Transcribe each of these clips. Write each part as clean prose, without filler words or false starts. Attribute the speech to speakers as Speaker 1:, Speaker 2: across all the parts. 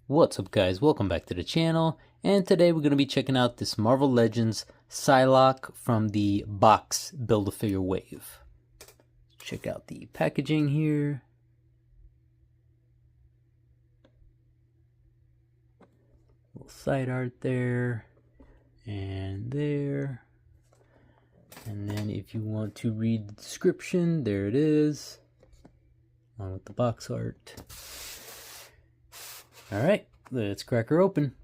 Speaker 1: What's up, guys? Welcome back to the channel, and today we're going to be checking out this Marvel Legends Psylocke from the box Build-A-Figure wave. Check out the packaging here. Little side art there, and there. And then if you want to read the description, there it is, along with the box art. Alright, let's crack her open.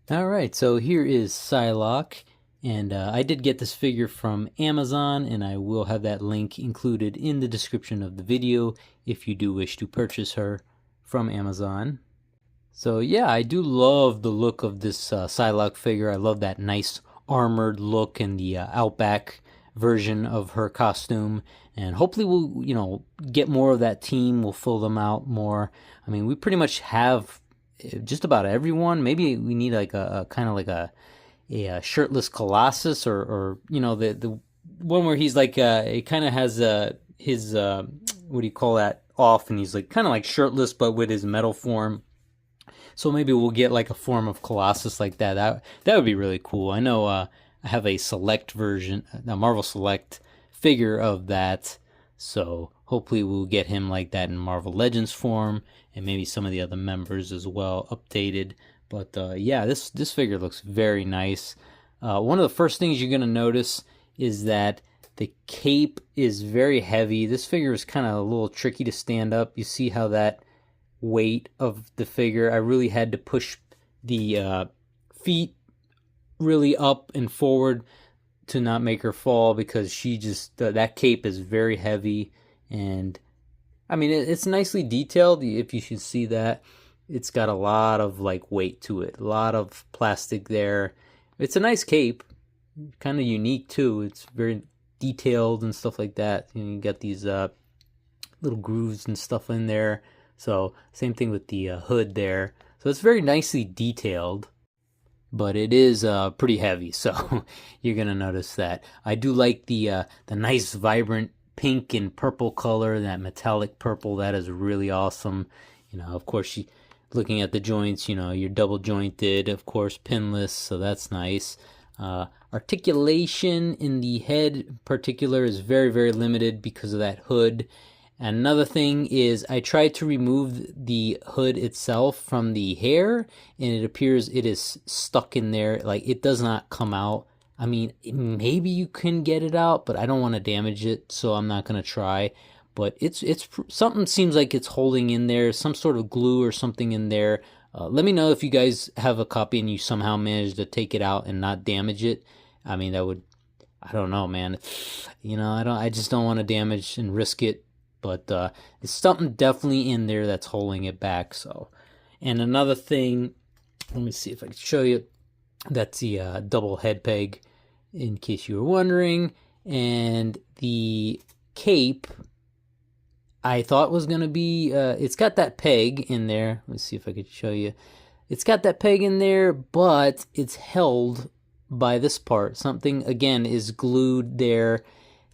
Speaker 1: Alright, so here is Psylocke, and I did get this figure from Amazon, and I will have that link included in the description of the video if you do wish to purchase her from Amazon. So yeah, I do love the look of this Psylocke figure. I love that nice armored look and the Outback version of her costume, and hopefully we'll get more of that team. We'll fill them out more. I mean, we pretty much have just about everyone. Maybe we need like a kind of like a shirtless Colossus, or the one where he's like it kind of has his what do you call that, off, and he's like kind of like shirtless but with his metal form. So maybe we'll get like a form of Colossus like that. That would be really cool. I know I have a select version, a Marvel Select figure of that. So hopefully we'll get him like that in Marvel Legends form, and maybe some of the other members as well updated. But yeah, this figure looks very nice. One of the first things you're going to notice is that the cape is very heavy. This figure is kind of a little tricky to stand up. You see how that weight of the figure, I really had to push the feet really up and forward to not make her fall, because she just that cape is very heavy. And I mean, it's nicely detailed. If you should see that, it's got a lot of like weight to it, a lot of plastic there. It's a nice cape, kind of unique too. It's very detailed and stuff like that. You got these little grooves and stuff in there. So same thing with the hood there. So it's very nicely detailed, but it is pretty heavy. So you're gonna notice that. I do like the nice vibrant pink and purple color, that metallic purple. That is really awesome. Of course, looking at the joints, you're double jointed, of course, pinless. So that's nice. Articulation in the head in particular is very, very limited because of that hood. Another thing is I tried to remove the hood itself from the hair, and it appears it is stuck in there. Like, it does not come out. I mean, maybe you can get it out, but I don't want to damage it, so I'm not going to try. But it's something seems like it's holding in there, some sort of glue or something in there. Let me know if you guys have a copy and you somehow managed to take it out and not damage it. I mean, that would, I don't know, man. I just don't want to damage and risk it. But it's something definitely in there that's holding it back. So, and another thing, let me see if I can show you. That's the double head peg, in case you were wondering. And the cape, I thought was going to be, it's got that peg in there. Let's see if I could show you. It's got that peg in there, but it's held by this part. Something, again, is glued there.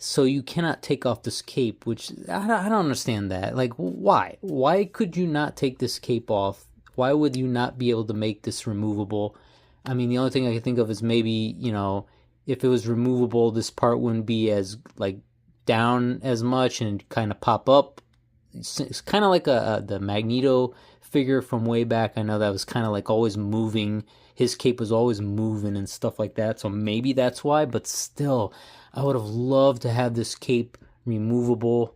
Speaker 1: So you cannot take off this cape, which I don't understand that. Like, why? Why could you not take this cape off? Why would you not be able to make this removable? I mean, the only thing I can think of is maybe, if it was removable, this part wouldn't be as, like, down as much and kind of pop up. It's kind of like the Magneto figure from way back. I know that was kind of like always moving. His cape was always moving and stuff like that. So maybe that's why, but still, I would have loved to have this cape removable.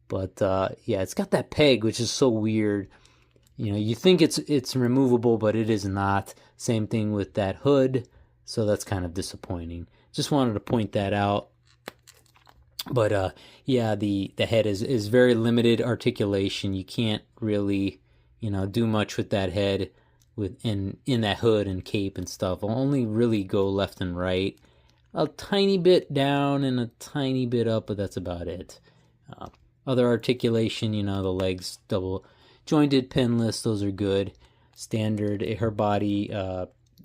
Speaker 1: But yeah, it's got that peg, which is so weird. You think it's removable, but it is not. Same thing with that hood. So that's kind of disappointing. Just wanted to point that out. But yeah, the head is very limited articulation. You can't really, do much with that head in that hood and cape and stuff. I'll only really go left and right. A tiny bit down and a tiny bit up, but that's about it. Other articulation, the legs double jointed, pinless, those are good. Standard, her body,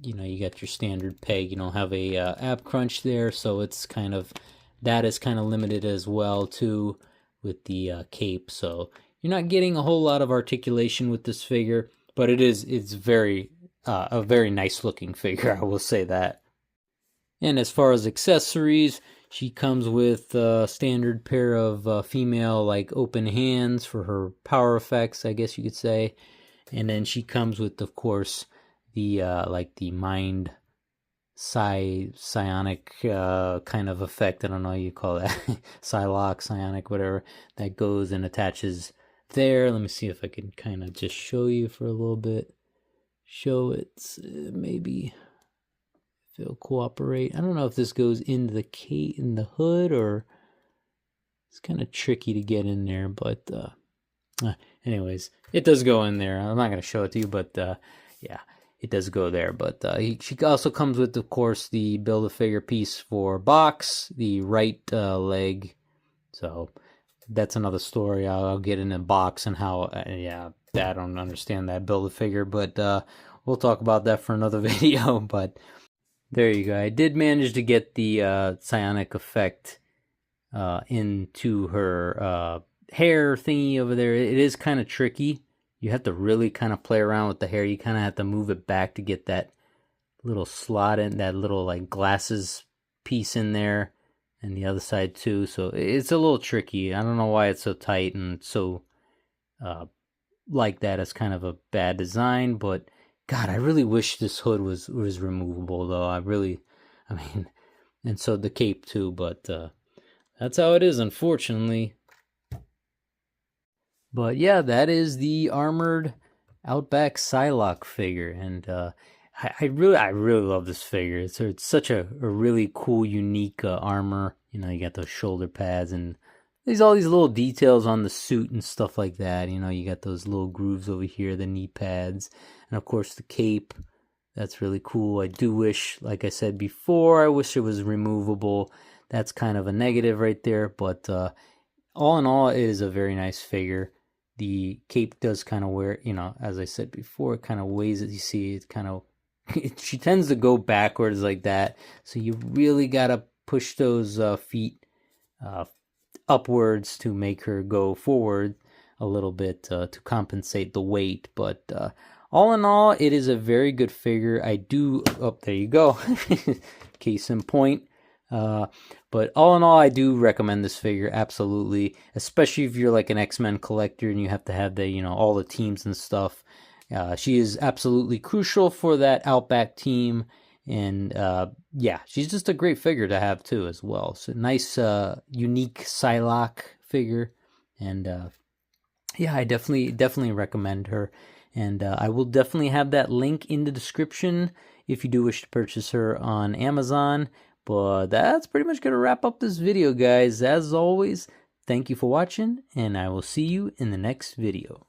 Speaker 1: you got your standard peg. You don't have a ab crunch there, so it's that is kind of limited as well too with the cape. So you're not getting a whole lot of articulation with this figure. but it's very a very nice looking figure, I will say that. And as far as accessories, she comes with a standard pair of female like open hands for her power effects, I guess you could say. And then she comes with, of course, the like the mind psionic kind of effect. I don't know how you call that. Psylocke, psionic, whatever. That goes and attaches there. Let me see if I can kind of just show you for a little bit. Show it, maybe if it'll cooperate. I don't know if this goes into the hood, or it's kind of tricky to get in there, but anyways, it does go in there. I'm not going to show it to you, but yeah, it does go there. But she also comes with, of course, the Build-A-Figure piece for Box, the right leg. So that's another story. I'll get into Box and how, yeah, I don't understand that Build-A-Figure, but we'll talk about that for another video. But there you go. I did manage to get the psionic effect into her hair thingy over there. It is kind of tricky. You have to really kind of play around with the hair. You kind of have to move it back to get that little slot in, that little like glasses piece in there, and the other side too. So it's a little tricky. I don't know why it's so tight and so like that. It's kind of a bad design, but God, I really wish this hood was removable though. I mean, and so the cape too, but that's how it is, unfortunately. But yeah, that is the armored Outback Psylocke figure, and I really love this figure. It's such a really cool, unique armor. You know, you got those shoulder pads and there's all these little details on the suit and stuff like that. You know, you got those little grooves over here, the knee pads, and of course the cape. That's really cool. I do wish, like I said before, I wish it was removable. That's kind of a negative right there, but all in all, it is a very nice figure. The cape does kind of wear, you know, as I said before, it kind of weighs it. You see, it kind of, she tends to go backwards like that. So you really got to push those feet upwards to make her go forward a little bit to compensate the weight. But all in all, it is a very good figure. I do, oh, there you go. Case in point. But all in all, I do recommend this figure, absolutely, especially if you're like an X-Men collector and you have to have the, you know, all the teams and stuff. She is absolutely crucial for that Outback team, and yeah, she's just a great figure to have too as well. So nice, unique Psylocke figure, and yeah, I definitely recommend her, and I will definitely have that link in the description if you do wish to purchase her on Amazon. But that's pretty much going to wrap up this video, guys. As always, thank you for watching, and I will see you in the next video.